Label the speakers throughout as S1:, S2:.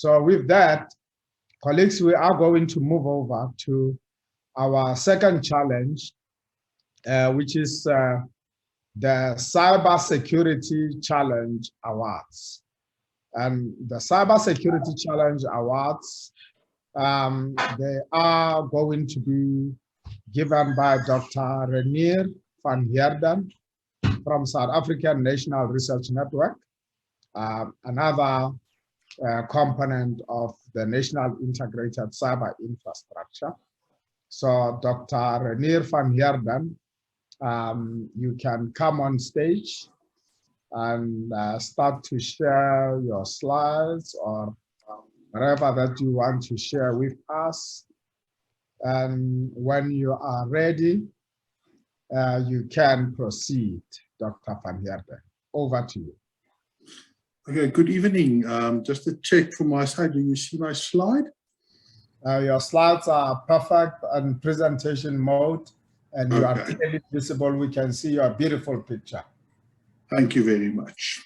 S1: So with that, colleagues, we are going to move over to our second challenge, which is the Cybersecurity Challenge Awards. And the Cybersecurity Challenge Awards, they are going to be given by Dr. Renier van Heerden from South African National Research Network, another component of the National Integrated Cyber Infrastructure. So Dr. Renier van Heerden, you can come on stage and start to share your slides or whatever that you want to share with us. And when you are ready, you can proceed, Dr. van Heerden. Over to you.
S2: Okay, good evening. Just to check from my side, do you see my slide?
S1: Your slides are perfect in presentation mode, and you are clearly visible. We can see your beautiful picture.
S2: Thank you very much.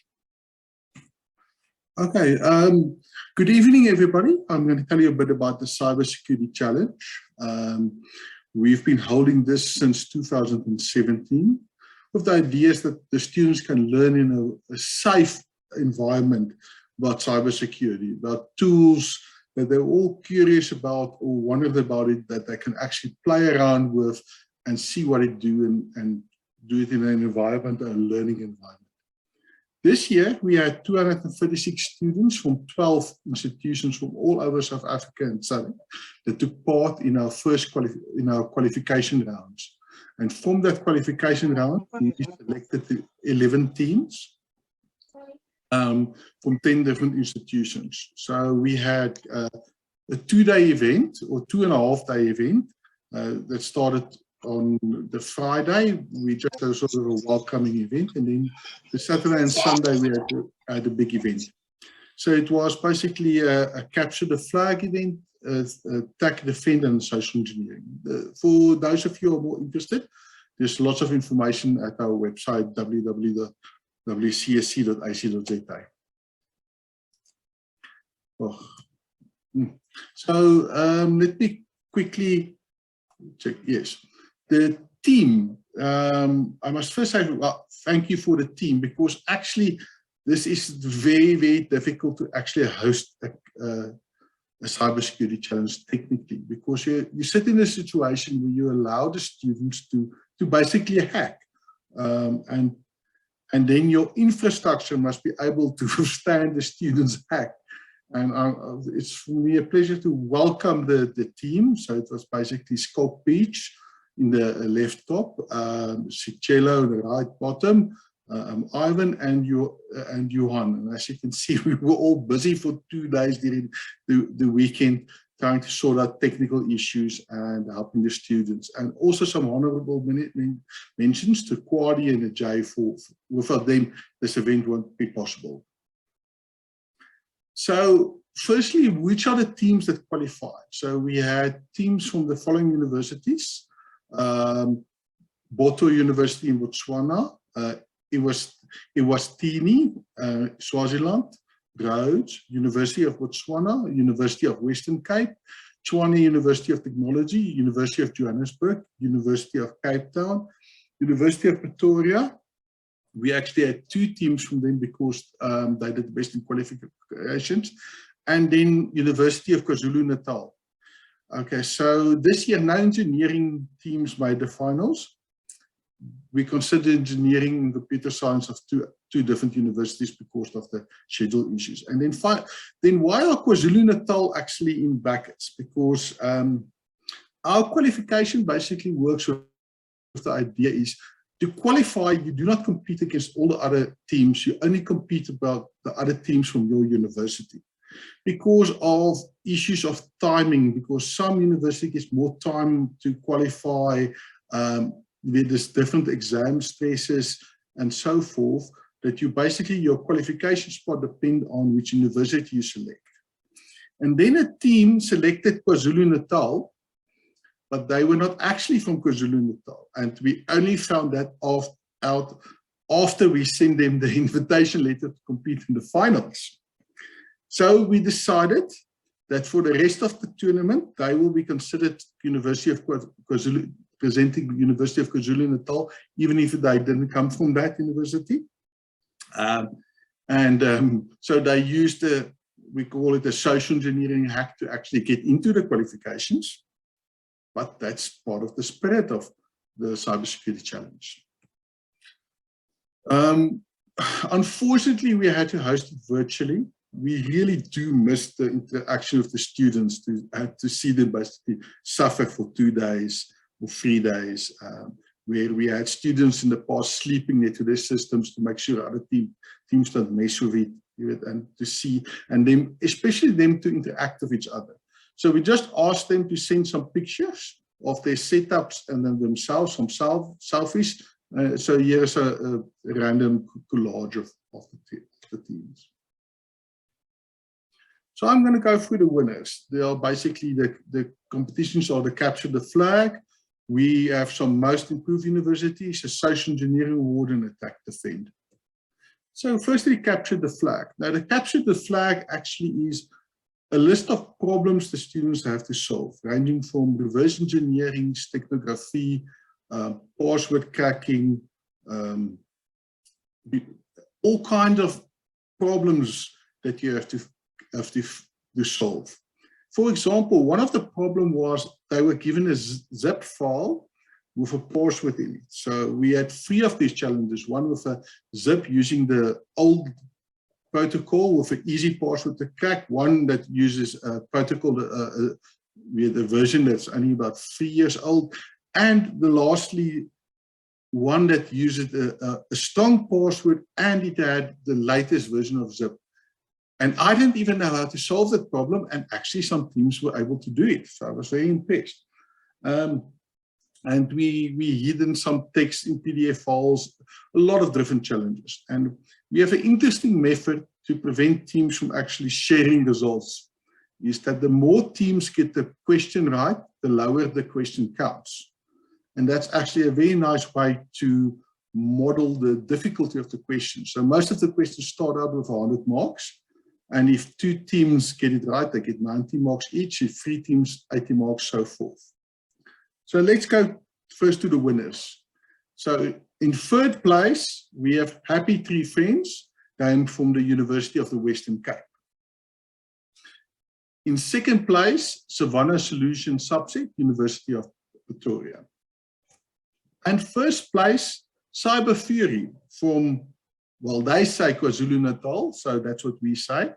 S2: Okay, good evening, everybody. I'm going to tell you a bit about the Cybersecurity Challenge. We've been holding this since 2017, with the ideas that the students can learn in a safe environment about cybersecurity, about tools that they're all curious about or wondered about it, that they can actually play around with and see what it do and do it in an environment, a learning environment. This year, we had 236 students from 12 institutions from all over South Africa and Southern that took part in our first qualification rounds. And from that qualification round, we selected 11 teams from 10 different institutions. So we had a 2-day event or 2.5-day event that started on the Friday. We just had a sort of a welcoming event, and then the Saturday and Sunday we had a big event. So it was basically a capture the flag event, attack, defend, and social engineering. For those of you who are more interested, there's lots of information at our website, www.csc.ac.za. So let me quickly check. Yes. The team, I must first say, well, thank you for the team, because actually this is very, very difficult to actually host a cybersecurity challenge technically, because you sit in a situation where you allow the students to basically hack, and then your infrastructure must be able to withstand the students' hack. And it's for me a pleasure to welcome the team. So it was basically Scott Beach in the left top, Sicelo in the right bottom, Ivan and Johan. And as you can see, we were all busy for 2 days during the weekend trying to sort out technical issues and helping the students. And also some honorable mentions to Kwadi and Ajay, for without them, this event won't be possible. So firstly, which are the teams that qualified? So we had teams from the following universities. Boto University in Botswana, it was Tini, Swaziland, Rhodes, University of Botswana, University of Western Cape, Tshwane University of Technology, University of Johannesburg, University of Cape Town, University of Pretoria. We actually had 2 teams from them because they did the best in qualifications, and then University of KwaZulu-Natal. Okay, so this year, no engineering teams made the finals. We consider engineering and computer science of two different universities because of the schedule issues. And then why are KwaZulu-Natal actually in brackets? Because our qualification basically works with the idea is to qualify, you do not compete against all the other teams, you only compete about the other teams from your university. Because of issues of timing, because some university gets more time to qualify, there's different exam stresses and so forth, that you basically, your qualification spot depend on which university you select. And then a team selected KwaZulu-Natal, but they were not actually from KwaZulu-Natal. And we only found that out after we sent them the invitation letter to compete in the finals. So we decided that for the rest of the tournament, they will be considered University of KwaZulu, presenting University of KwaZulu-Natal, even if they didn't come from that university. So they used we call it a social engineering hack to actually get into the qualifications. But that's part of the spirit of the cybersecurity challenge. Unfortunately, we had to host it virtually. We really do miss the interaction of the students, to have to see them basically suffer for 2 days or 3 days, where we had students in the past sleeping next to their systems to make sure other teams don't mess with it, and to see, and then especially them to interact with each other. So we just asked them to send some pictures of their setups and then themselves, some selfies. So here's a random collage of the teams. So I'm going to go through the winners. They are basically the competitions are the Capture the Flag. We have some Most Improved Universities, a Social Engineering Award, and Attack Defend. So firstly, Capture the Flag. Now the Capture the Flag actually is a list of problems the students have to solve, ranging from reverse engineering, steganography, password cracking, all kinds of problems that you have to solve. For example, one of the problems was they were given a zip file with a password in it. So we had 3 of these challenges, one with a zip using the old protocol with an easy password to crack, one that uses a protocol with a version that's only about 3 years old, and lastly, one that uses a strong password, and it had the latest version of zip. And I didn't even know how to solve that problem, and actually some teams were able to do it. So I was very impressed. And we hidden some text in PDF files, a lot of different challenges. And we have an interesting method to prevent teams from actually sharing results, is that the more teams get the question right, the lower the question counts. And that's actually a very nice way to model the difficulty of the question. So most of the questions start out with 100 marks. And if 2 teams get it right, they get 90 marks each. If 3 teams, 80 marks, so forth. So let's go first to the winners. So in 3rd place, we have Happy Tree Friends, came from the University of the Western Cape. In 2nd place, Savannah Solution Subset, University of Pretoria. And 1st place, Cyber Fury from, well, they say KwaZulu-Natal, so that's what we say.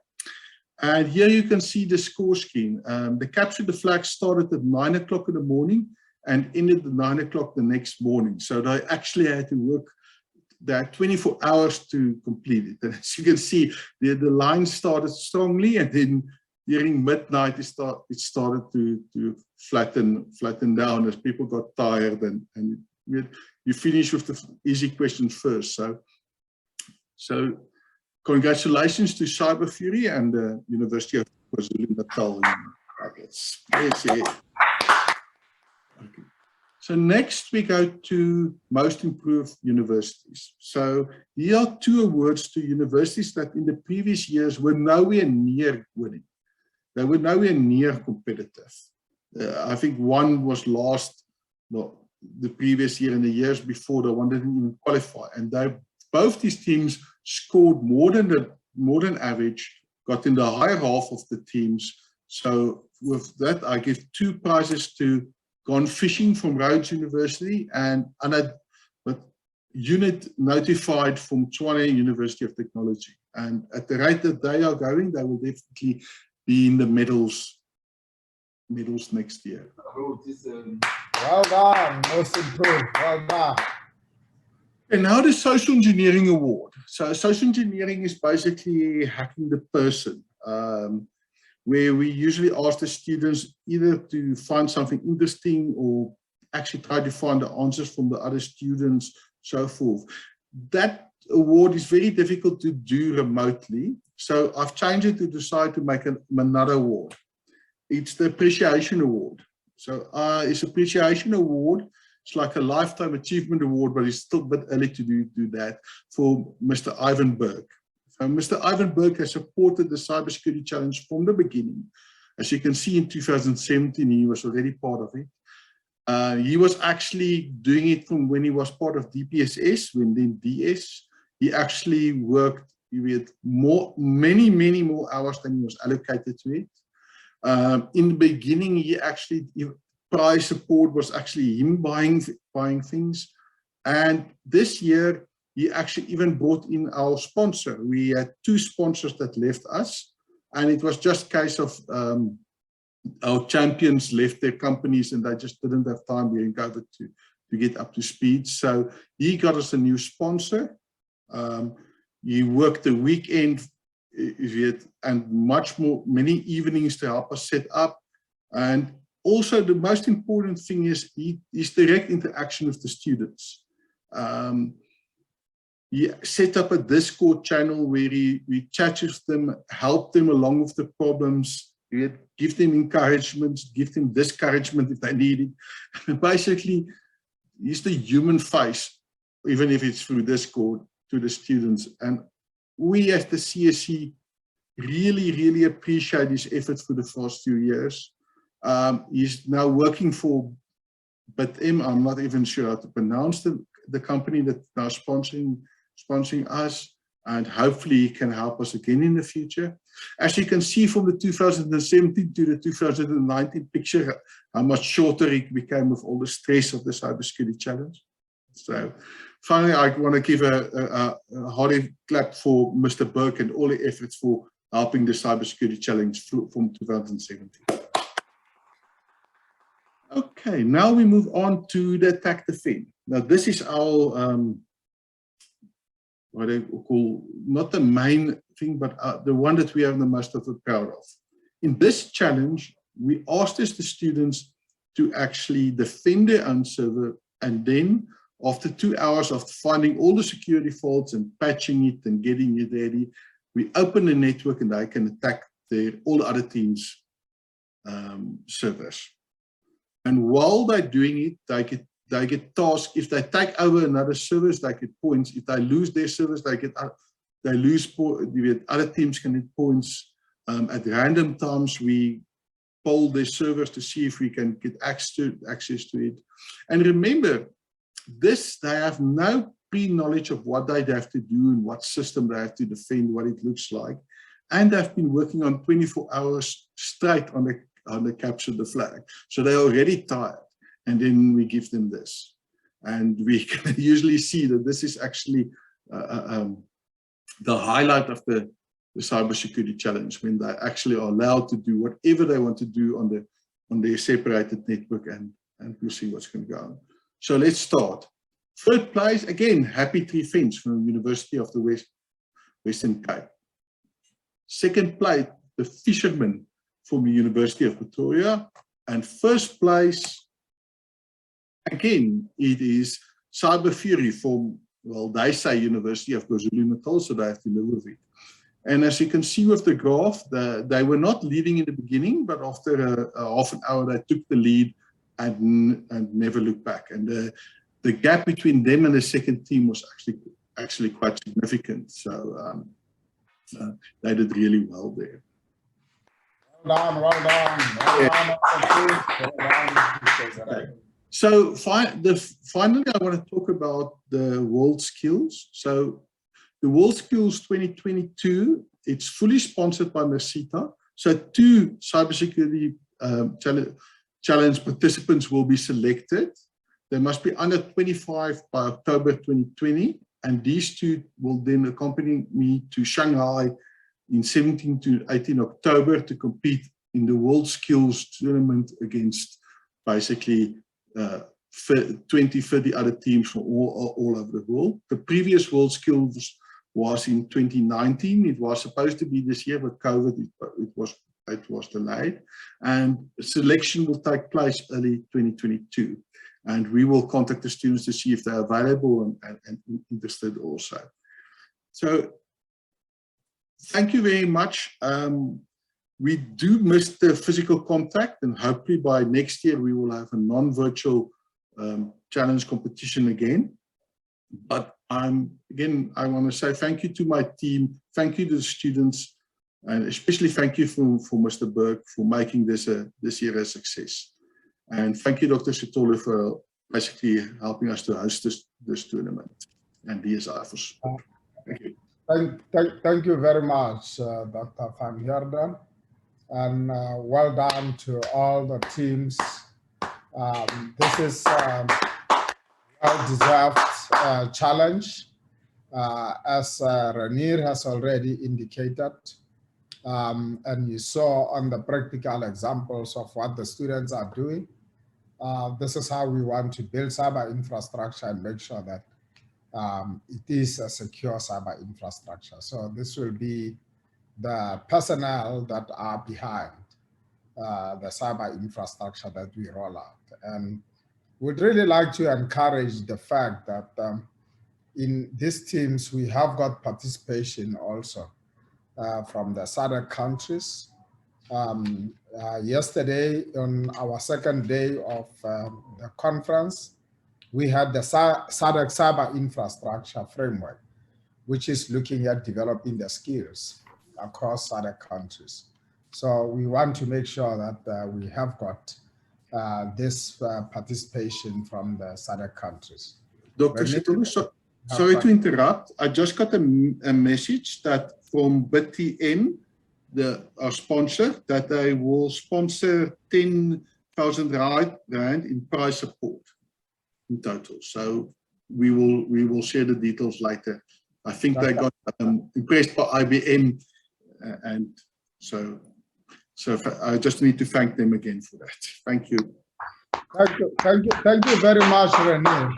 S2: And here you can see the score scheme. The Capture the Flag started at 9 o'clock in the morning and ended at 9 o'clock the next morning. So they actually had to work, they had 24 hours to complete it. And as you can see, the line started strongly, and then during midnight, it started to flatten down as people got tired, and you finish with the easy questions first. So congratulations to Cyber Fury and the University of KwaZulu-Natal. Yes. Okay. So next we go to Most Improved Universities. So here are 2 awards to universities that in the previous years were nowhere near winning. They were nowhere near competitive. I think one was lost the previous year and the years before. The one didn't even qualify, and both these teams scored more than average, got in the higher half of the teams. So with that, I give 2 prizes to Gone Fishing from Rhodes University and Unit Notified from Tshwane University of Technology. And at the rate that they are going, they will definitely be in the medals next year.
S1: Well done, Most Improved. Well done.
S2: And now the Social Engineering Award. So social engineering is basically hacking the person, where we usually ask the students either to find something interesting or actually try to find the answers from the other students, so forth. That award is very difficult to do remotely. So I've changed it to decide to make another award. It's the Appreciation Award. So it's Appreciation Award. It's like a Lifetime Achievement Award, but it's still a bit early to do that, for Mr. Ivan Berg Mr. Ivan Burke has supported the cybersecurity challenge from the beginning. As you can see, in 2017, he was already part of it. He was actually doing it from when he was part of DPSS, when then DS. He actually worked with many more hours than he was allocated to it. In the beginning, prize support was actually him buying things. And this year, he actually even brought in our sponsor. We had 2 sponsors that left us, and it was just a case of our champions left their companies and they just didn't have time during COVID to get up to speed. So he got us a new sponsor. He worked the weekend and many evenings to help us set up. And also the most important thing is his direct interaction with the students. He set up a Discord channel where we chat with them, help them along with the problems, give them encouragement, give them discouragement if they need it. Basically, he's the human face, even if it's through Discord, to the students. And we as the CSC really appreciate his efforts for the first few years. He's now working for BitM. I'm not even sure how to pronounce the company that's now sponsoring us, and hopefully he can help us again in the future. As you can see from the 2017 to the 2019 picture, how much shorter it became with all the stress of the cybersecurity challenge. So finally, I want to give a hearty clap for Mr. Burke and all the efforts for helping the cybersecurity challenge from 2017. Okay, now we move on to the attack defend. Now this is our what I call not the main thing, but the one that we are the most proud of. In this challenge, we asked the students to actually defend their own server, and then after 2 hours of finding all the security faults and patching it and getting it ready, we open the network and they can attack all the other teams' servers. And while they're doing it, they get tasks. If they take over another service, they get points. If they lose their service, they lose points. Other teams can get points. At random times, we poll their servers to see if we can get access to it. And remember, they have no pre-knowledge of what they have to do and what system they have to defend, what it looks like. And they've been working on 24 hours straight on the capture the flag. So they're already tired. And then we give them this. And we can usually see that this is actually the highlight of the cybersecurity challenge, when they actually are allowed to do whatever they want to do on their separated network, and we'll see what's going to go on. So let's start. Third place, again, Happy Tree Fence from the University of the Western Cape. Second place, the Fisherman from the University of Pretoria. And first place, again, it is Cyber Fury from, well, they say University of KwaZulu-Natal, so they have to live with it. And as you can see with the graph, they were not leading in the beginning, but after half an hour, they took the lead and never looked back. And the gap between them and the second team was actually quite significant. So they did really well there.
S1: Well done.
S2: Okay. So finally, I want to talk about the World Skills. So the World Skills 2022, it's fully sponsored by Mercita. So 2 cybersecurity challenge participants will be selected. They must be under 25 by October 2020. And these 2 will then accompany me to Shanghai in 17 to 18 October to compete in the World Skills tournament against basically 20, 30 other teams from all over the world. The previous World Skills was in 2019. It was supposed to be this year, but COVID, it was delayed. And selection will take place early 2022. And we will contact the students to see if they're available and interested also. So thank you very much. We do miss the physical contact, and hopefully by next year we will have a non-virtual challenge competition again. But Again, I want to say thank you to my team, thank you to the students, and especially thank you for Mr. Burke for making this year a success. And thank you, Dr. Sitole, for basically helping us to host this tournament, and DSI for support. Thank you.
S1: Thank you very much, Dr. Van Heerden, and well done to all the teams. This is a well-deserved challenge, as Ranier has already indicated. And you saw on the practical examples of what the students are doing. This is how we want to build cyber infrastructure and make sure that it is a secure cyber infrastructure. So this will be the personnel that are behind the cyber infrastructure that we roll out. And we'd really like to encourage the fact that in these teams, we have got participation also from the SADC countries. Yesterday, on our second day of the conference, we had the SADC Cyber Infrastructure Framework, which is looking at developing the skills across SADC countries. So we want to make sure that we have got this participation from the SADC countries.
S2: Dr. Sitole, sorry to interrupt. I just got a message that from BitTN, our sponsor, that they will sponsor 10,000 rand in prize support in total. So we will share the details later. I think they got impressed by IBM, and so I just need to thank them again for that. Thank you.
S1: Thank you very much, Rene.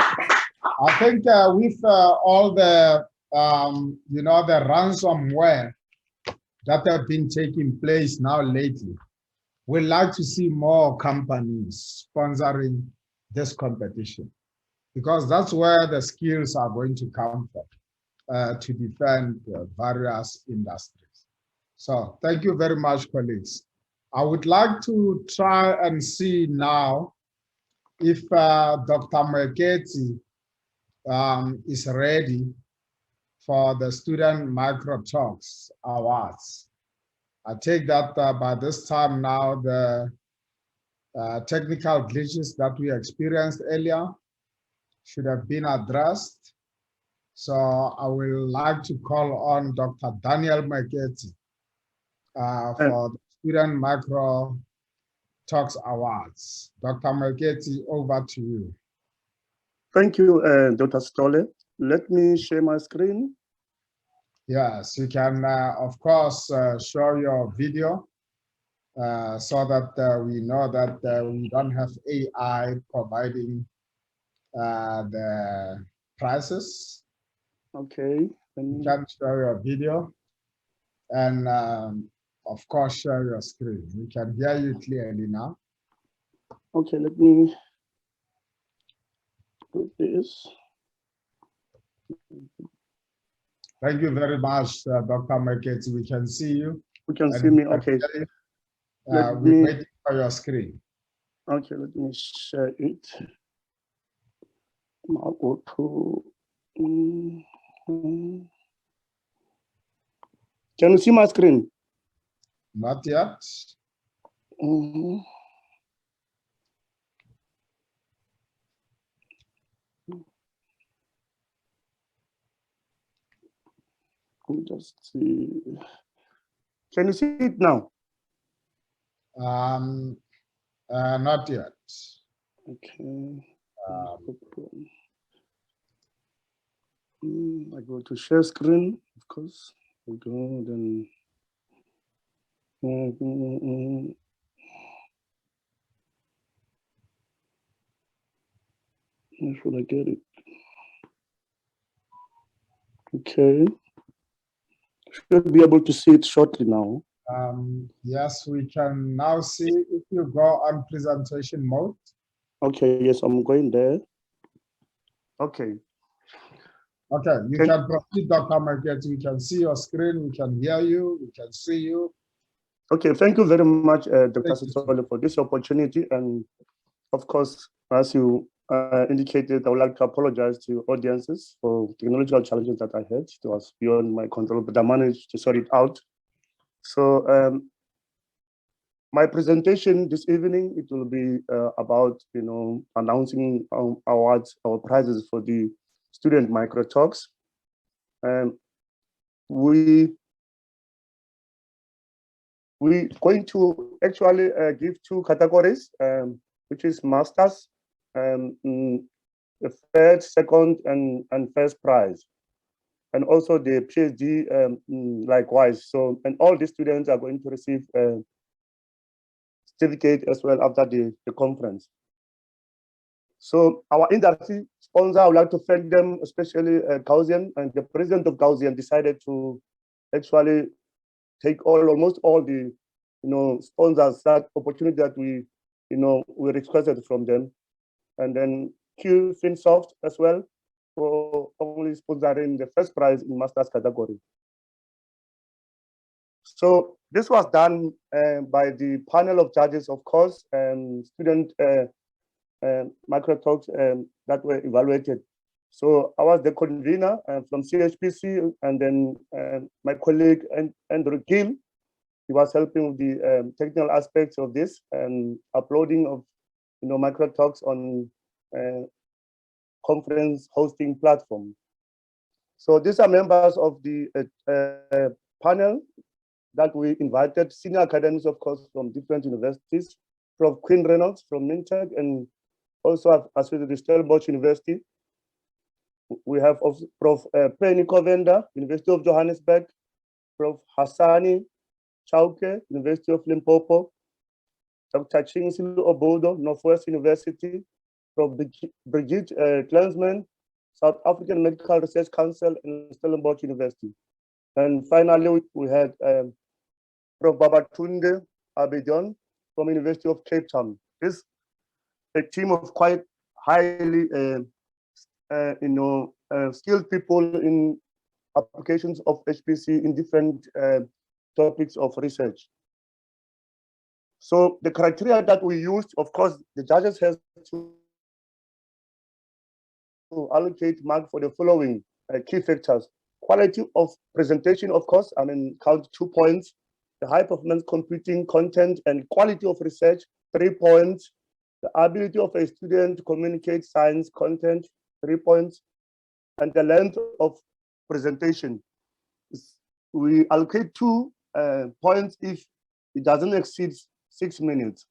S1: I think with all the the ransomware that have been taking place now lately, we'd like to see more companies sponsoring this competition, because that's where the skills are going to come from to defend various industries. So thank you very much, colleagues. I would like to try and see now if Dr. Mweketi is ready for the Student Micro Talks Awards. I take that by this time now, the technical glitches that we experienced earlier should have been addressed. So I will like to call on Dr. Daniel Mweketi for the Student Micro Talks Awards. Dr. Mweketi, over to you.
S3: Thank you, Dr. Sitole. Let me share my screen.
S1: Yes, you can, of course, show your video so that we know that we don't have AI providing the prices.
S3: Okay.
S1: You can show your video and, of course, share your screen. We can hear you clearly now.
S3: Okay, let me do this.
S1: Thank you very much, Dr. Mweketi. We can see you.
S3: You can see me, okay.
S1: We're waiting for your screen.
S3: Okay, let me share it. I'll go to, can you see my screen?
S1: Not yet.
S3: Let me just see. Can you see it now?
S1: Not yet.
S3: Okay. I go to share screen, of course. I go then. Where should I get it? Okay. Should be able to see it shortly now.
S1: Yes, we can now see if you go on presentation mode.
S3: Okay, yes, I'm going there. Okay.
S1: Okay, you can proceed, Dr. Mweketi. We can see your screen, we can hear you, we can see you.
S3: Okay, thank you very much, Dr. Sitole, for this opportunity. And of course, as you indicated, I would like to apologize to audiences for technological challenges that I had. It was beyond my control, but I managed to sort it out. So my presentation this evening, it will be about, announcing awards or prizes for the student micro talks. We're going to actually give two categories, which is masters, the third, second, and first prize, and also the PhD likewise. So, and all the students are going to receive a certificate as well after the conference. So our industry sponsor, I would like to thank them, especially Gaussian, and the president of Gaussian decided to actually take almost all the sponsors, that opportunity that we requested from them. And then Q FinSoft as well for only sponsoring the first prize in master's category. So this was done by the panel of judges, of course, and student micro talks that were evaluated. So I was the convener from CHPC, and then my colleague Andrew Gill, he was helping with the technical aspects of this and uploading of micro talks on conference hosting platform. So these are members of the panel that we invited, senior academics, of course, from different universities, Prof. Quinn Reynolds from Mintech, and also associated with Stellenbosch University. We have Prof. Penny Covenda, University of Johannesburg, Prof. Hassani Chauke, University of Limpopo, Dr. Chingsilu Obodo, Northwest University, Prof. Brigitte Klensman, South African Medical Research Council, and Stellenbosch University. And finally, we had Prof. Babatunde Abidjan from University of Cape Town. This a team of quite highly skilled people in applications of HPC in different topics of research. So the criteria that we used, of course, the judges have to allocate mark for the following key factors: quality of presentation, of course, count 2 points; the high performance computing content and quality of research, 3 points; the ability of a student to communicate science content, 3 points; and the length of presentation. We allocate 2 points if it doesn't exceed 6 minutes.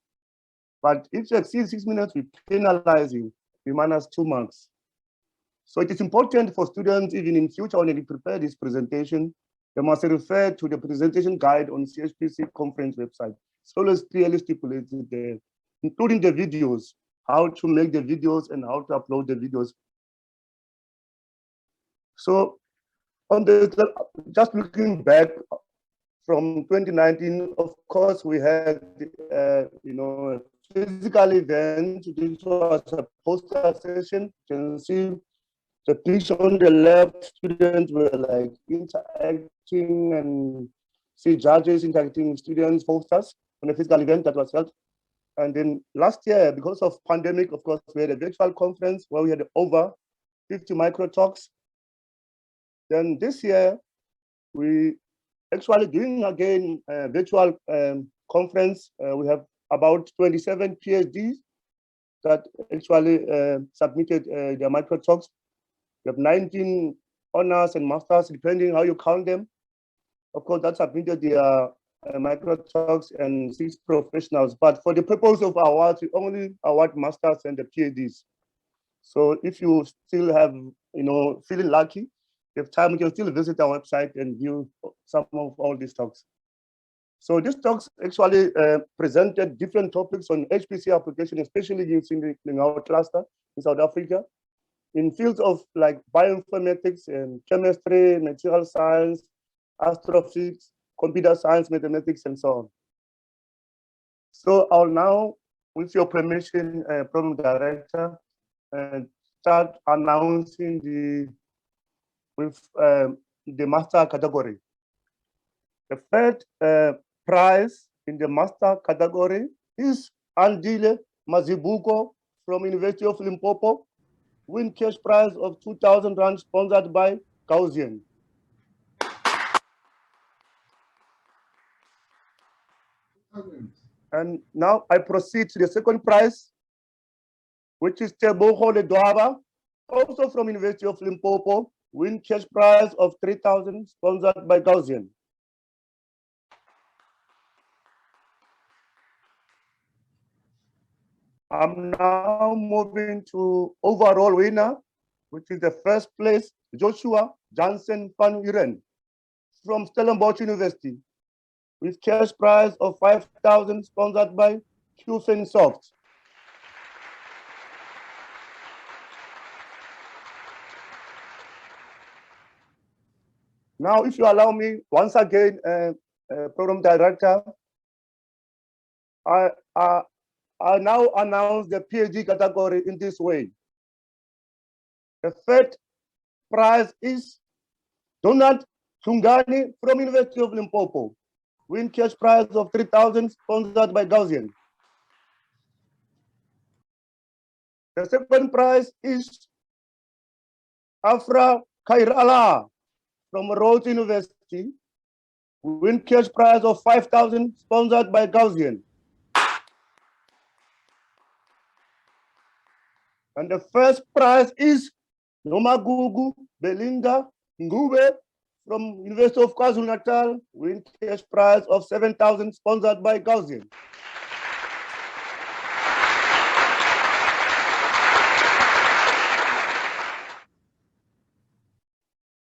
S3: But if it exceeds 6 minutes, we penalize you, we minus 2 marks. So it is important for students, even in future, when they prepare this presentation, they must refer to the presentation guide on CHPC conference website. It's always clearly stipulated there, including the videos, how to make the videos and how to upload the videos. So on the, just looking back from 2019, of course, we had, a physical event. This was a poster session. You can see the picture on the left, students were like interacting, and see judges interacting with students, posters on a physical event that was held. And then last year, because of pandemic, of course, we had a virtual conference where we had over 50 micro talks. Then this year, we actually doing again a virtual conference. We have about 27 PhDs that actually submitted their micro talks. We have 19 honors and masters, depending how you count them. Of course, that submitted their micro talks, and 6 professionals. But for the purpose of awards, we only award masters and the PhDs. So if you still have, feeling lucky, if time, you can still visit our website and view some of all these talks. So these talks actually presented different topics on HPC application, especially using in our cluster in South Africa, in fields of like bioinformatics and chemistry, material science, astrophysics, computer science, mathematics, and so on. So I'll now, with your permission, Program Director, start announcing the master category. The third prize in the master category is Andile Mazibuko from University of Limpopo win cash prize of 2,000 rand sponsored by Gaussian. And now I proceed to the second prize, which is Tebogo Ledwaba, also from University of Limpopo, win cash prize of 3,000 sponsored by Gaussian. I'm now moving to overall winner, which is the first place, Joshua Jansen van Uren from Stellenbosch University, with cash prize of 5,000 sponsored by QFinSoft. Now, if you allow me, once again, Program Director, I now announce the PhD category in this way. The third prize is Donald Chungani from University of Limpopo, win cash prize of 3,000 sponsored by Gaussian. The second prize is Afra Kairala from Rhodes University, win cash prize of 5,000 sponsored by Gaussian. And the first prize is Nomagugu Belinda Ngube from University of KwaZulu-Natal, win cash prize of 7,000 sponsored by Gaussian.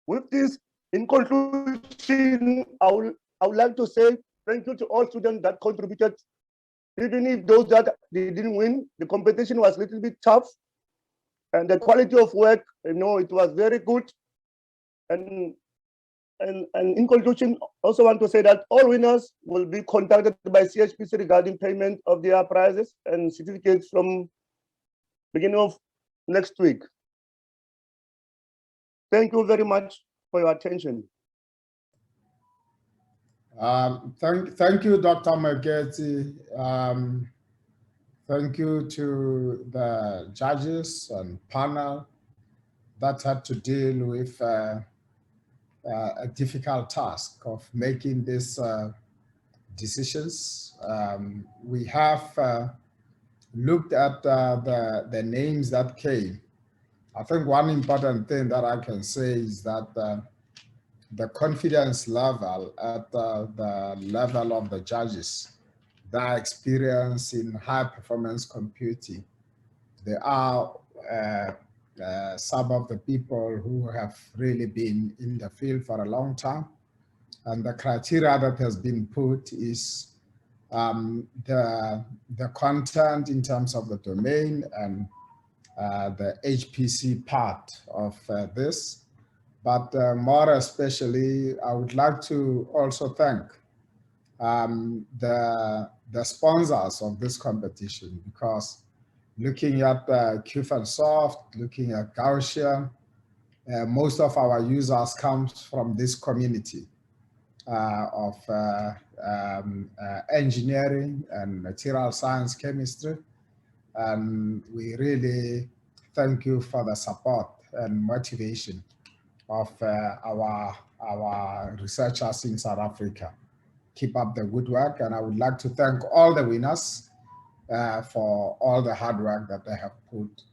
S3: With this, in conclusion, I would like to say thank you to all students that contributed. Even if those that they didn't win, the competition was a little bit tough, and the quality of work, it was very good. And in conclusion, also want to say that all winners will be contacted by CHPC regarding payment of their prizes and certificates from beginning of next week. Thank you very much for your attention.
S1: Thank you, Dr. Mageti. Thank you to the judges and panel that had to deal with a difficult task of making these decisions. We have looked at the names that came. I think one important thing that I can say is that the confidence level at the level of the judges, their experience in high performance computing, they are some of the people who have really been in the field for a long time. And the criteria that has been put is the content in terms of the domain and the HPC part of this. But more especially, I would like to also thank the sponsors of this competition, because looking at QFinSoft, looking at Garcia, most of our users come from this community of engineering and material science chemistry. And we really thank you for the support and motivation of our researchers in South Africa. Keep up the good work, and I would like to thank all the winners for all the hard work that they have put.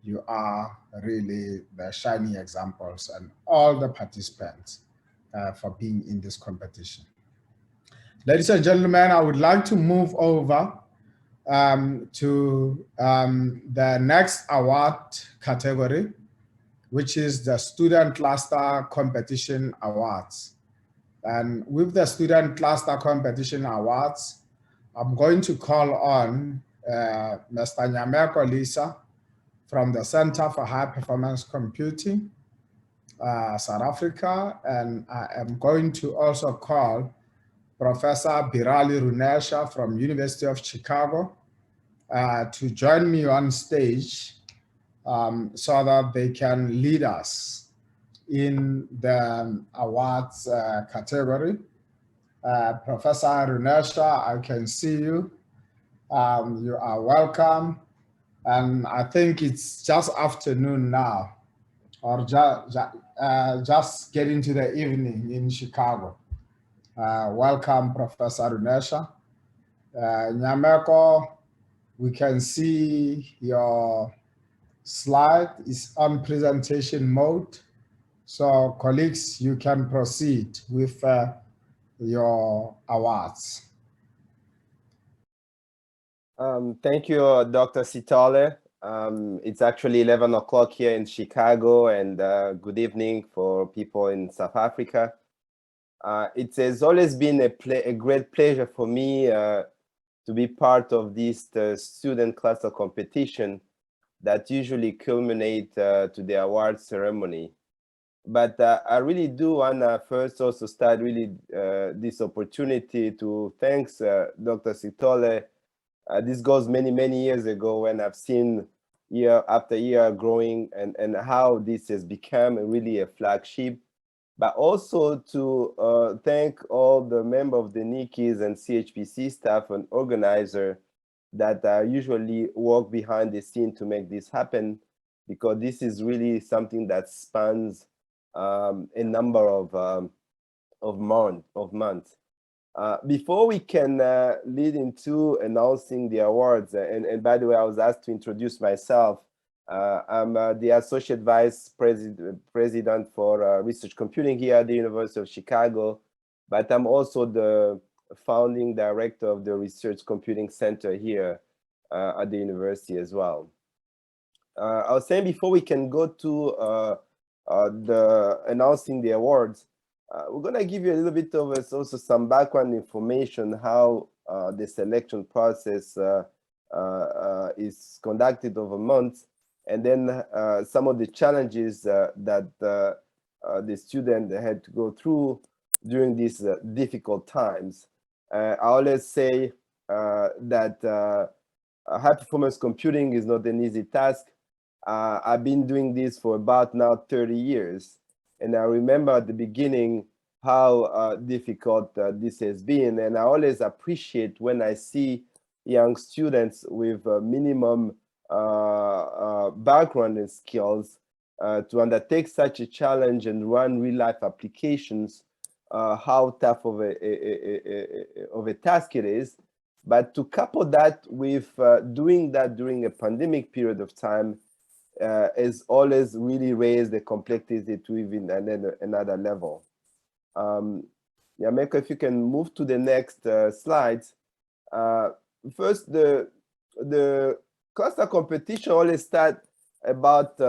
S1: You are really the shining examples, and all the participants for being in this competition. Ladies and gentlemen, I would like to move over to the next award category, which is the Student Cluster Competition Awards. And with the Student Cluster Competition Awards, I'm going to call on Mr. Nyameko Lisa from the Center for High Performance Computing, South Africa, and I am going to also call Professor Birali Runesha from University of Chicago to join me on stage so that they can lead us in the awards category. Professor Runesha, I can see you. You are welcome. And I think it's just afternoon now, or just getting to the evening in Chicago. Welcome, Professor Runesha. Nyameko, we can see your slide is on presentation mode. So colleagues, you can proceed with your awards.
S4: Thank you, Dr. Sitole. It's actually 11 o'clock here in Chicago, and good evening for people in South Africa. It has always been a great pleasure for me to be part of this student cluster competition that usually culminate to the award ceremony. But I really do want to first also start really this opportunity to thanks Dr. Sitole. This goes many, many years ago when I've seen year after year growing and how this has become really a flagship. But also to thank all the members of the NICIs and CHPC staff and organizer that usually work behind the scene to make this happen, because this is really something that spans a number of months. Before we can lead into announcing the awards, and by the way, I was asked to introduce myself. I'm the Associate Vice President for Research Computing here at the University of Chicago, but I'm also the founding director of the Research Computing Center here at the university as well. I was saying before we can go to the announcing the awards, we're going to give you a little bit of also some background information how the selection process is conducted over months, and then some of the challenges that the student had to go through during these difficult times. I always say that high performance computing is not an easy task. I've been doing this for about now 30 years. And I remember at the beginning how difficult this has been. And I always appreciate when I see young students with minimum background and skills to undertake such a challenge and run real life applications, how tough of a task it is. But to couple that with doing that during a pandemic period of time has always really raised the complexity to even another level. Yameko, if you can move to the next slides. First, the cluster competition always start about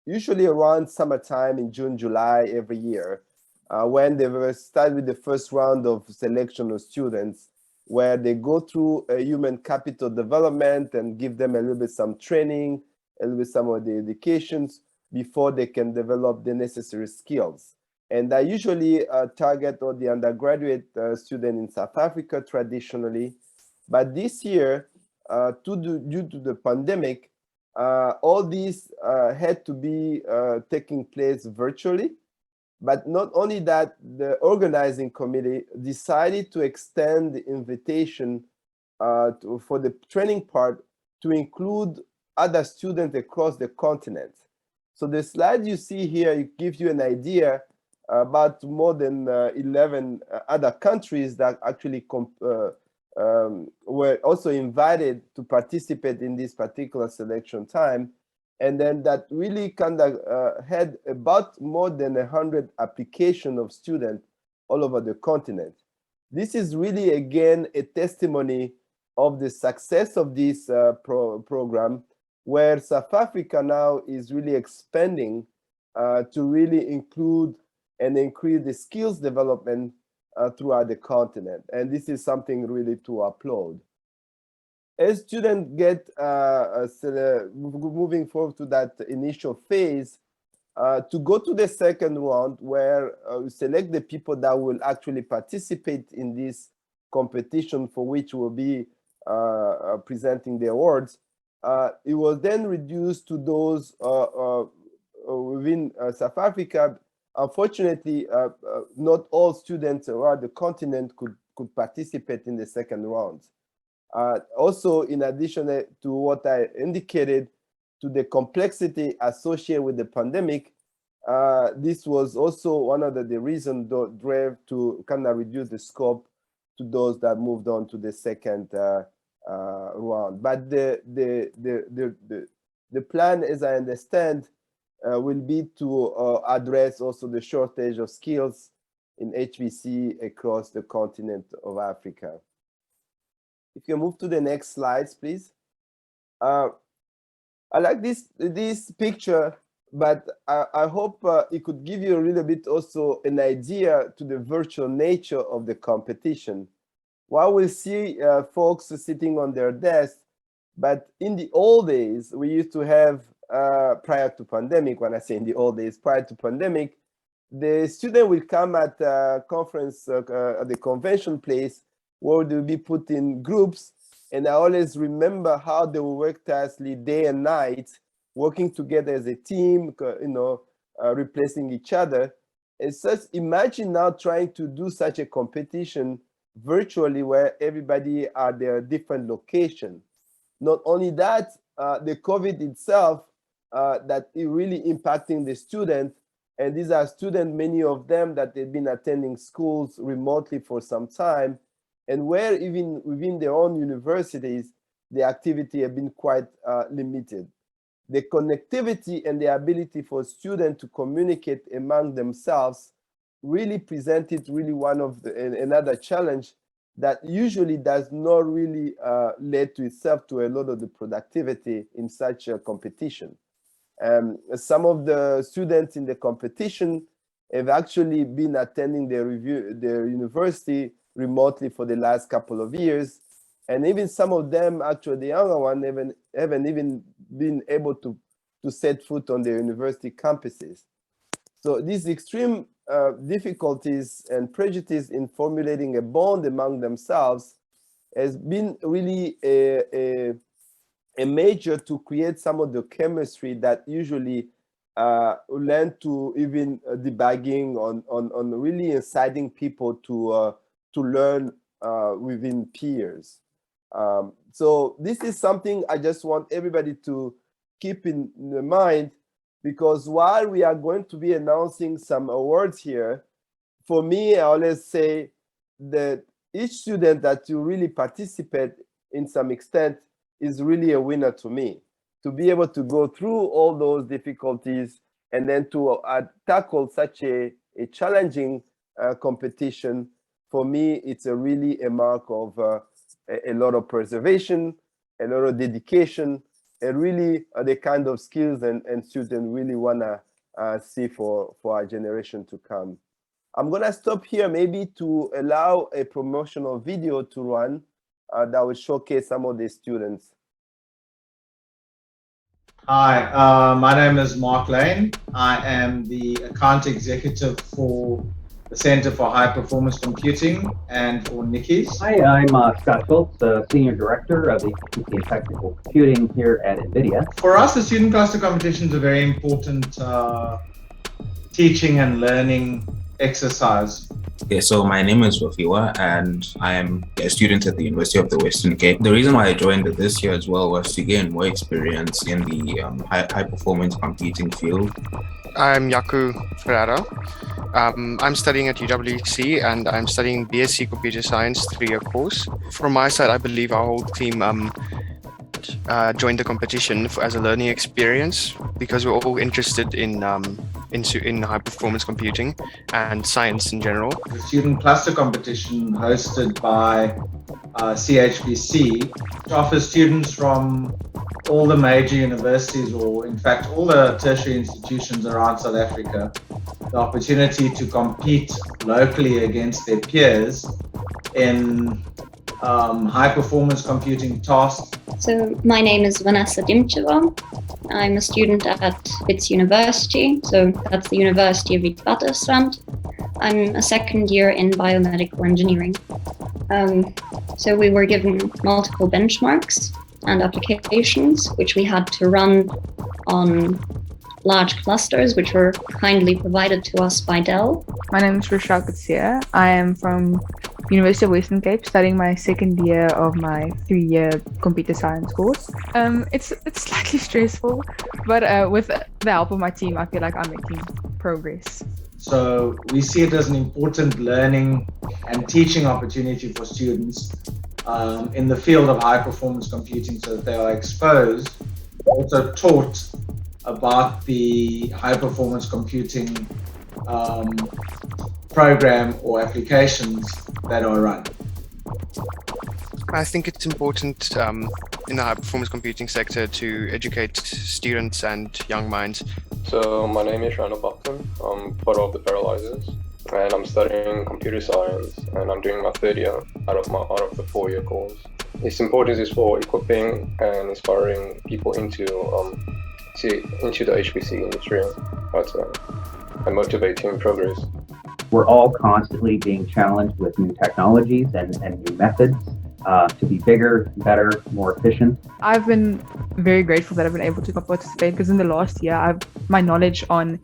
S4: usually around summertime in June, July every year, when they will start with the first round of selection of students, where they go through a human capital development and give them a little bit some training, a little bit some of the educations before they can develop the necessary skills. And I usually target all the undergraduate student in South Africa traditionally. But this year, due to the pandemic, all these had to be taking place virtually. But not only that, the organizing committee decided to extend the invitation for the training part to include other students across the continent. So the slide you see here gives you an idea about more than 11 other countries that actually were also invited to participate in this particular selection time. And then that really kind of had about more than 100 applications of students all over the continent. This is really, again, a testimony of the success of this program, where South Africa now is really expanding to really include and increase the skills development throughout the continent. And this is something really to applaud. As students get moving forward to that initial phase, to go to the second round, where we select the people that will actually participate in this competition for which we'll be presenting the awards, it was then reduced to those within South Africa. Unfortunately, not all students around the continent could participate in the second round. Also, in addition to what I indicated, to the complexity associated with the pandemic, this was also one of the reasons that drove to kind of reduce the scope to those that moved on to the second round. But the plan, as I understand, will be to address also the shortage of skills in HPC across the continent of Africa. If you move to the next slides, please. I like this picture, but I hope it could give you a little bit also an idea to the virtual nature of the competition. While we see folks sitting on their desks, but in the old days, we used to have, prior to pandemic, when I say in the old days, prior to pandemic, the student will come at a conference at the convention place where they will be put in groups. And I always remember how they will work tirelessly day and night, working together as a team, replacing each other. And such, imagine now trying to do such a competition virtually where everybody are at their different location. Not only that, the COVID itself, that is really impacting the student. And these are students, many of them that they've been attending schools remotely for some time, and where even within their own universities, the activity have been quite limited. The connectivity and the ability for students to communicate among themselves really presented one of another challenge that usually does not really lead to itself to a lot of the productivity in such a competition. Some of the students in the competition have actually been attending their university remotely for the last couple of years. And even some of them, actually the younger one, haven't even been able to set foot on their university campuses. So these extreme difficulties and prejudice in formulating a bond among themselves has been really a major to create some of the chemistry that usually lend to even debugging on really inciting people to learn within peers. So this is something I just want everybody to keep in mind, because while we are going to be announcing some awards here, for me, I always say that each student that you really participate in some extent is really a winner to me. To be able to go through all those difficulties and then to tackle such a challenging competition, for me, it's really a mark of a lot of preservation, a lot of dedication, and really the kind of skills and students really want to see for our generation to come. I'm going to stop here maybe to allow a promotional video to run that will showcase some of the students.
S5: Hi, my name is Mark Lane. I am the account executive for the Center for High Performance Computing and for Nikki's.
S6: Hi, I'm Scott Schultz, Senior Director of HPC and Technical Computing here at NVIDIA.
S5: For us, the student cluster competition is a very important teaching and learning exercise.
S7: Okay, so my name is Wafiwa and I am a student at the University of the Western Cape. The reason why I joined this year as well was to gain more experience in the high performance computing field.
S8: I'm Yaku Ferrara. I'm studying at UWC and I'm studying BSc Computer Science 3-year course. From my side, I believe our whole team joined the competition as a learning experience because we're all interested in high performance computing and science in general.
S5: The student cluster competition hosted by CHBC offers students from all the major universities, or in fact all the tertiary institutions around South Africa, the opportunity to compete locally against their peers in high performance computing tasks.
S9: So my name is Vanessa Dimcheva. I'm a student at Wits University, so that's the University of Witwatersrand. I'm a second year in biomedical engineering. So we were given multiple benchmarks and applications, which we had to run on large clusters, which were kindly provided to us by Dell.
S10: My name is Garcia. I am from University of Western Cape, studying my second year of my 3-year computer science course. It's slightly stressful, but with the help of my team, I feel like I'm making progress.
S5: So we see it as an important learning and teaching opportunity for students in the field of high performance computing, so that they are exposed, also taught about the high performance computing program or applications that are run.
S8: I think it's important in the high performance computing sector to educate students and young minds.
S11: So my name is Ronaldo Bachmann. I'm part of the Paralyzers, and I'm studying computer science, and I'm doing my 3rd year out of the 4-year course. Its importance is for equipping and inspiring people into the HPC industry, and motivating progress.
S6: We're all constantly being challenged with new technologies and new methods to be bigger, better, more efficient.
S10: I've been very grateful that I've been able to participate, because in the last year, my knowledge on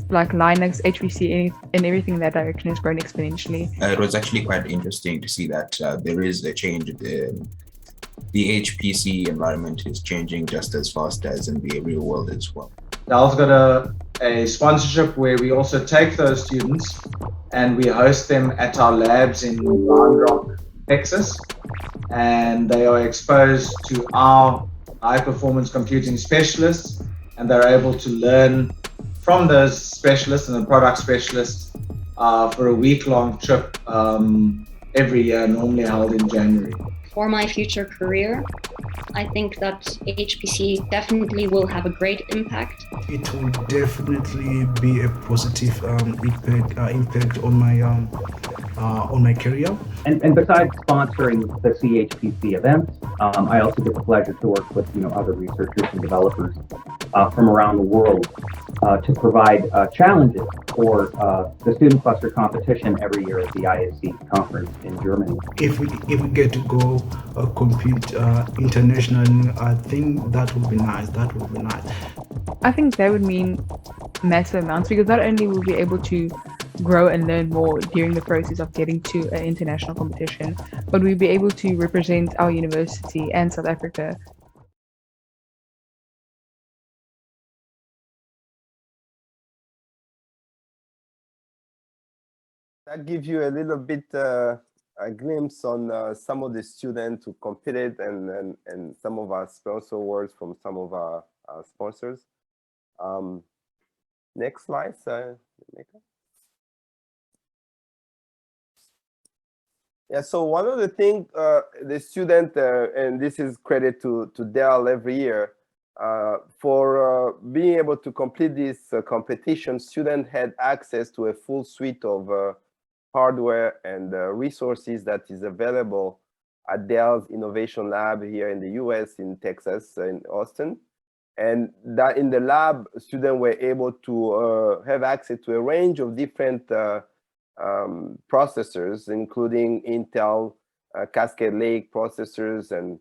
S10: like Linux, HPC, and everything in that direction has grown exponentially.
S7: It was actually quite interesting to see that there is a change. The HPC environment is changing just as fast as in the real world as well.
S5: Dell's got a sponsorship where we also take those students and we host them at our labs in Round Rock, Texas, and they are exposed to our high performance computing specialists, and they're able to learn from those specialists and the product specialists for a week-long trip every year, normally held in January.
S9: For my future career, I think that HPC definitely will have a great impact.
S12: It will definitely be a positive impact on my career.
S6: And besides sponsoring the CHPC events, I also get the pleasure to work with other researchers and developers from around the world to provide challenges for the student cluster competition every year at the ISC conference in Germany.
S12: If we get to go compete internationally, I think that would be nice.
S10: I think that would mean massive amounts, because not only will we be able to grow and learn more during the process of getting to an international competition, but we'll be able to represent our university and South Africa.
S4: That gives you a little bit a glimpse on some of the students who competed and some of our sponsor words from some of our sponsors. Next slide, Yeah, so one of the things the student, and this is credit to Dell every year, for being able to complete this competition, students had access to a full suite of hardware and resources that is available at Dell's Innovation Lab here in the US, in Texas, in Austin. And that in the lab, students were able to have access to a range of different processors, including Intel Cascade Lake processors, and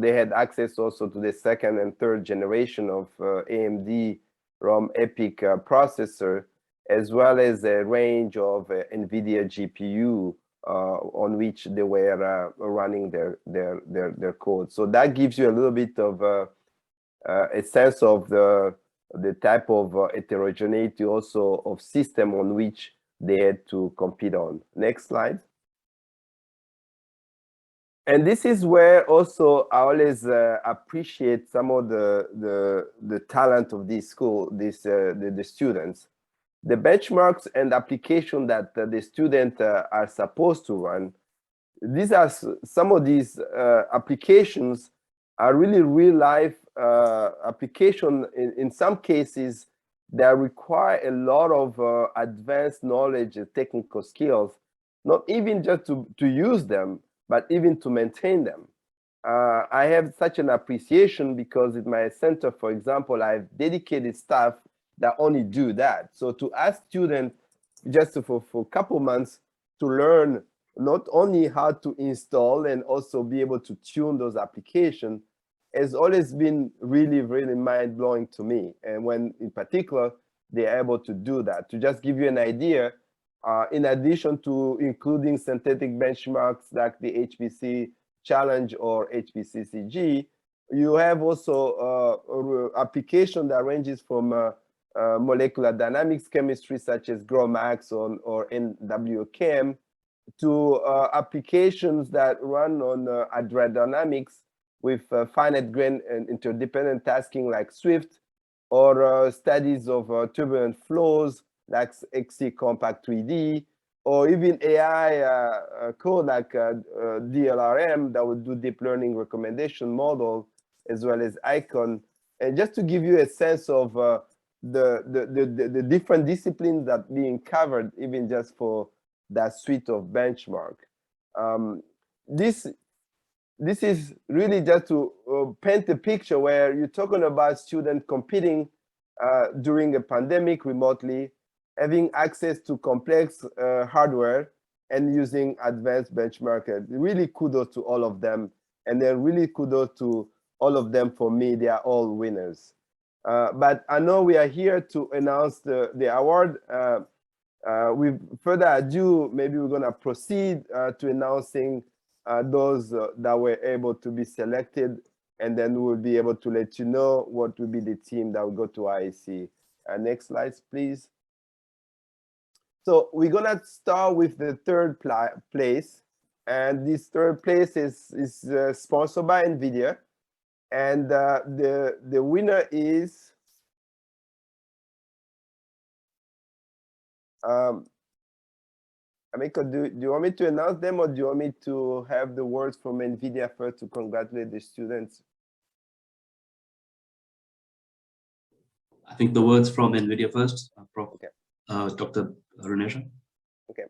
S4: they had access also to the 2nd and 3rd generation of AMD ROM EPIC processor, as well as a range of NVIDIA GPU on which they were running their code. So that gives you a little bit of a sense of the type of heterogeneity also of system on which they had to compete on. Next slide. And this is where also I always appreciate some of the talent of this school, the students. The benchmarks and application that the students are supposed to run, these are some of these applications are really real life application in some cases that require a lot of advanced knowledge and technical skills, not even just to use them, but even to maintain them. I have such an appreciation because in my center, for example, I have dedicated staff that only do that. So to ask students just for a couple months to learn not only how to install and also be able to tune those applications, has always been really, really mind-blowing to me. And when, in particular, they're able to do that. To just give you an idea, in addition to including synthetic benchmarks like the HPC Challenge or HPCCG, you have also application that ranges from molecular dynamics chemistry such as GROMACS or NWChem to applications that run on hydrodynamics with finite grain and interdependent tasking like SWIFT, or studies of turbulent flows like XC Compact 3D, or even AI code like DLRM that would do deep learning recommendation model as well as ICON. And just to give you a sense of the different disciplines that being covered, even just for that suite of benchmark. This is really just to paint a picture where you're talking about students competing during a pandemic remotely, having access to complex hardware and using advanced benchmarkers. Really kudos to all of them. And then really kudos to all of them. For me, they are all winners. But I know we are here to announce the award. With further ado, maybe we're gonna proceed to announcing those that were able to be selected, and then we'll be able to let you know what will be the team that will go to IAC. Next slide, please. So we're gonna start with the third place, and this third place is sponsored by NVIDIA, and the winner is Amika, do you want me to announce them, or do you want me to have the words from NVIDIA first to congratulate the students?
S13: I think the words from NVIDIA first,
S4: Okay.
S13: Dr. Ronaldo.
S4: Okay.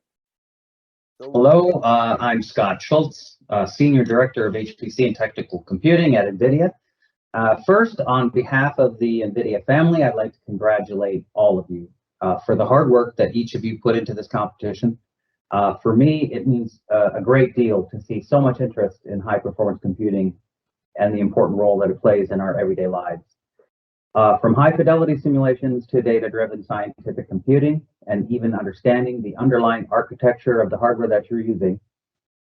S4: So,
S6: hello, I'm Scott Schultz, Senior Director of HPC and Technical Computing at NVIDIA. First, on behalf of the NVIDIA family, I'd like to congratulate all of you for the hard work that each of you put into this competition. For me, it means a great deal to see so much interest in high-performance computing and the important role that it plays in our everyday lives. From high-fidelity simulations to data-driven scientific computing, and even understanding the underlying architecture of the hardware that you're using,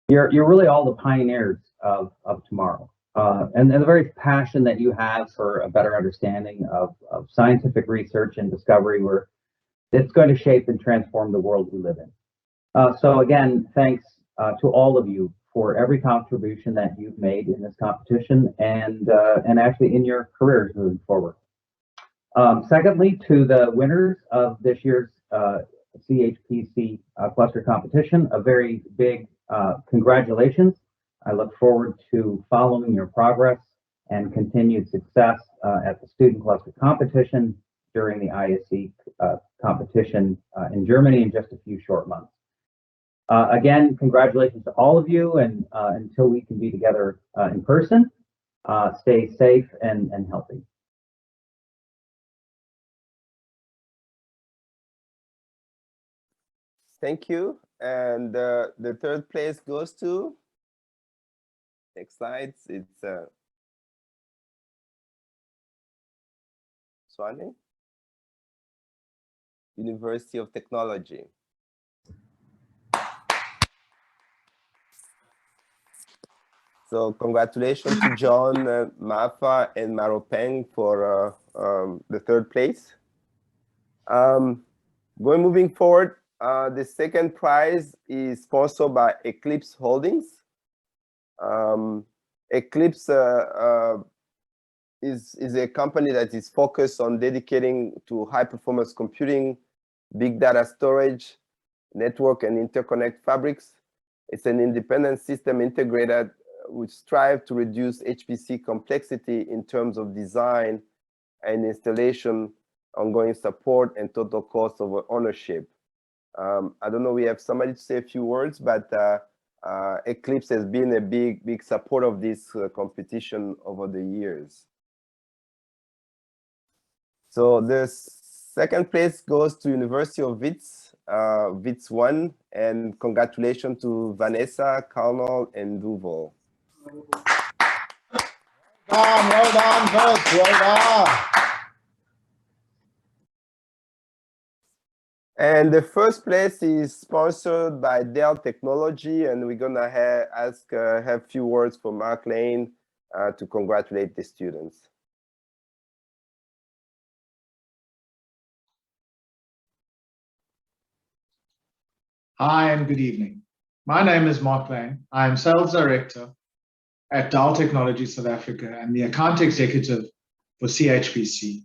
S6: you're really all the pioneers of tomorrow. And the very passion that you have for a better understanding of scientific research and discovery, where it's going to shape and transform the world we live in. So again, thanks to all of you for every contribution that you've made in this competition and actually in your careers moving forward. Secondly, to the winners of this year's CHPC cluster competition, a very big congratulations. I look forward to following your progress and continued success at the student cluster competition during the ISC competition in Germany in just a few short months. Again, congratulations to all of you, and until we can be together in person, stay safe and healthy.
S4: thank you. And the third place goes to, next slide, it's Swane, University of Technology. So congratulations to John, Mafa, and Maropeng for the third place. Moving forward, the second prize is sponsored by Eclipse Holdings. Eclipse is a company that is focused on dedicating to high-performance computing, big data storage, network and interconnect fabrics. It's an independent system integrator which strives to reduce HPC complexity in terms of design and installation, ongoing support, and total cost of ownership. I don't know, we have somebody to say a few words, but Eclipse has been a big support of this competition over the years. So the second place goes to University of Wits, Wits 1, and congratulations to Vanessa, Carnal, and Duval.
S1: Well done, coach. Well done.
S4: And the first place is sponsored by Dell Technology, and we're gonna have a few words from Mark Lane to congratulate the students.
S5: Hi and good evening. My name is Mark Lane. I am Sales Director at Dell Technology South Africa and the Account Executive for CHPC.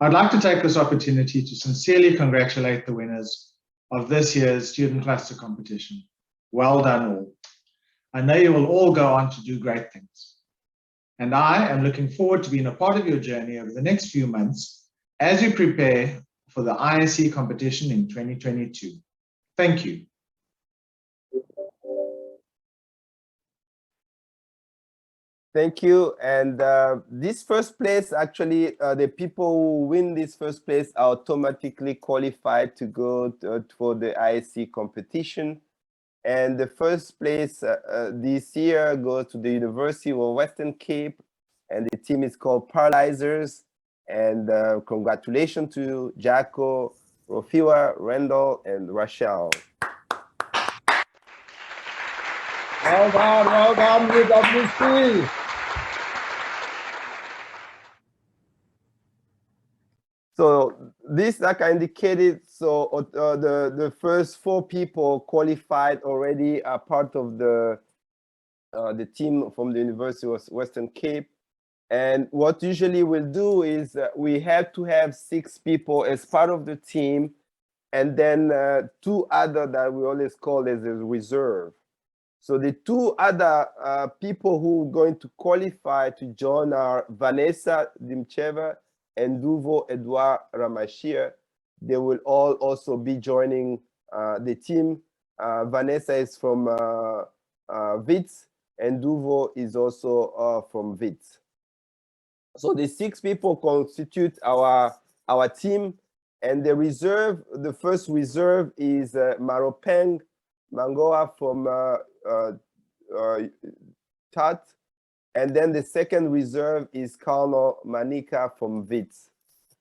S5: I'd like to take this opportunity to sincerely congratulate the winners of this year's Student Cluster Competition. Well done all. I know you will all go on to do great things. And I am looking forward to being a part of your journey over the next few months as you prepare for the ISE competition in 2022. Thank you.
S4: Thank you. And this first place, actually, the people who win this first place are automatically qualified to go for the ISE competition. And the first place this year goes to the University of Western Cape, and the team is called Paralyzers. And congratulations to Jacko, Rofiwa, Randall, and Rachel.
S1: Well done, UWC.
S4: So this, like I indicated, so the first 4 people qualified already are part of the team from the University of Western Cape. And what usually we'll do is we have to have 6 people as part of the team, and then 2 other that we always call as a reserve. So the 2 other people who are going to qualify to join are Vanessa Dimcheva and Duvo Edouard Ramashia. They will all also be joining the team. Vanessa is from WITS, and Duvo is also from WITS. So the 6 people constitute our team, and the first reserve is Maropeng Mangoa from TAT, and then the second reserve is Carlo Manika from WITS.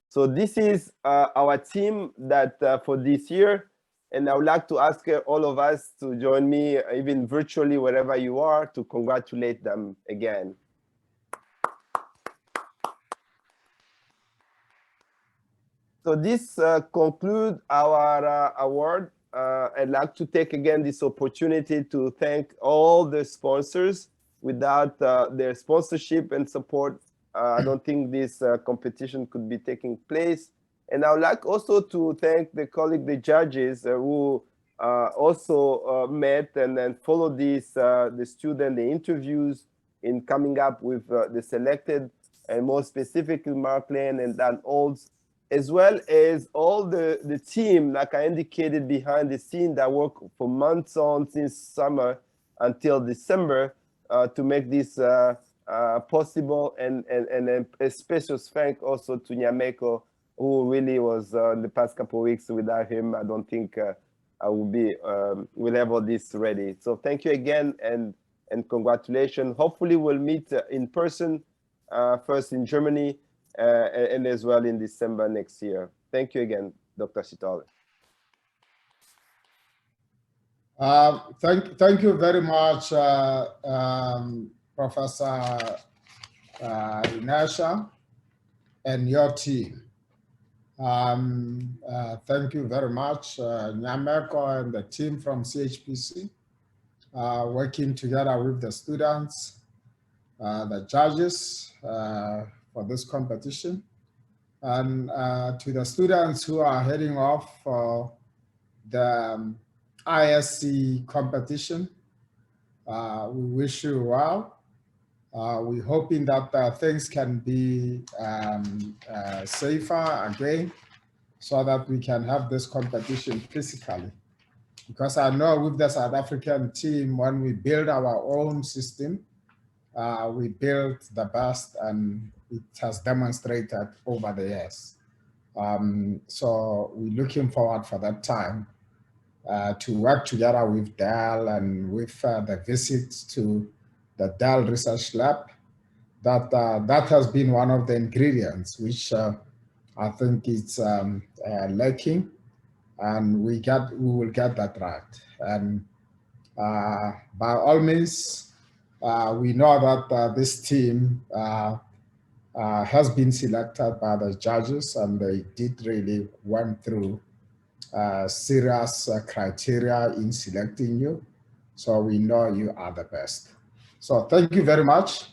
S4: So this is our team that for this year, and I would like to ask all of us to join me, even virtually, wherever you are, to congratulate them again. So this concludes our award. I'd like to take again this opportunity to thank all the sponsors. Without their sponsorship and support, I don't think this competition could be taking place. And I would like also to thank the judges who also met and then followed the student, the interviews in coming up with the selected, and more specifically Mark Lane and Dan Olds, as well as all the team, like I indicated, behind the scene that work for months on since summer until December to make this possible, and a special thank also to Nyameko, who really was the past couple of weeks. Without him, I don't think I will have all this ready. So thank you again, and congratulations. Hopefully we'll meet in person, first in Germany, and as well in December next year. Thank you again, Dr. Sitole.
S1: Thank you very much, Professor Inesha and your team. Thank you very much, Nyameko and the team from CHPC, working together with the students, the judges for this competition, and to the students who are heading off for the ISC competition. We wish you well. We're hoping that things can be safer again, so that we can have this competition physically. Because I know with the South African team, when we build our own system, we built the best, and it has demonstrated over the years. So we're looking forward for that time to work together with Dell and with the visits to the Dell Research Lab, that has been one of the ingredients which I think it's lacking, and we will get that right. And by all means, we know that this team has been selected by the judges, and they did really went through serious criteria in selecting you. So we know you are the best. So thank you very much.